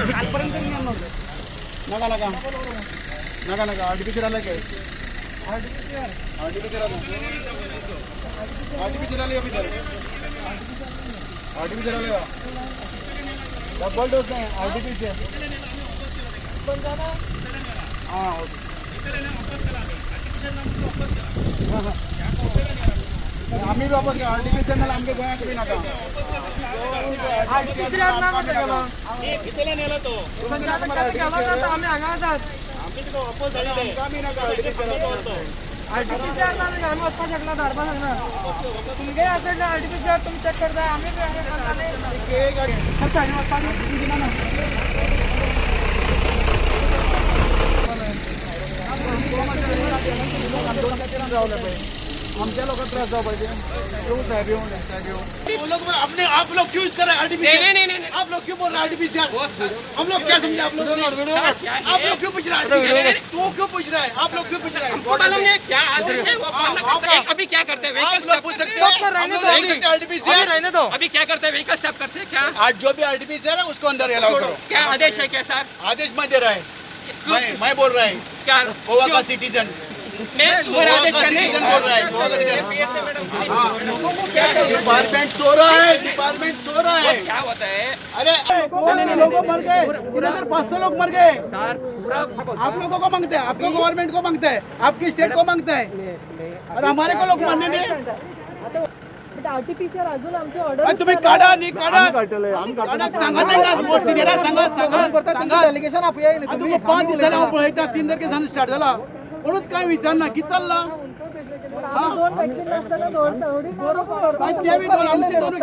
नका नका नका नका आर्टिफिशियल आला काय आर्टिफिशियल आले अभी तर आर्टिफिशियल आले डबल डोज नाही आर्टिफिशियल हाँ आम्ही वापस घ्या आर्टिफिशियल नाला आमगे गोया कमी नका आर्टिफिशियल ना म्हणजे गेला कितीला नेला तो आम्ही आगातात आम्ही तो वापस झाले कमी नका आर्टिफिशियल ना आम्ही वापस शकला धाडपा सांगणार तुमगे असेल आर्टिफिशियल तुम्ही चेक करता आम्ही आमच्या लोकांना त्रास झाला पाहिजे अपने आप लोग क्यों यूज कर रहे हैं आर्टिफिशियल? नहीं आप लोग क्यों बोल रहे हैं आर्टिफिशियल? हम लोग क्या समझे आप लोग क्यों पूछ रहे हैं? तू क्यों पूछ रहा है? आप लोग क्यों पूछ रहे हैं? क्या आदेश है वो पालना करते हैं। अभी क्या करते हैं आप व्हीकल लोग पूछ सकते हैं आर्टिफिशियल रहने दो अभी क्या करते हैं व्हीकल स्टॉप करते हैं क्या आज जो भी आर्टिफिशियल है उसको अंदर अलाउ करो। क्या आदेश है क्या सर आदेश मैं दे रहा है मैं बोल रहा है क्या गोवा का सिटीजन मैं मेरा आदेश करने सिटीजन बोल रहा है गोवा का डिपार्टमेंट सो रहा है क्या होता है अरे लोग मर गए 500 लोग मर गए सर पूरा आप लोगों को मांगते हैं आपको गवर्नमेंट को मांगते हैं आपकी स्टेट को मांगते हैं और हमारे को लोग मानने नहीं आर्टिफिशियल अजून आमची ऑर्डर तुम्ही काढा नाही काढा सांगा डेलिगेशन आपल्या तुम्ही 5 दिवसाला पळयता 3 तारखेसान स्टार्ट झाला कोणूच काय विचारना की चालला दोन वॅक्सिन असताना दोन काय त्या बी दोन आमचे दोन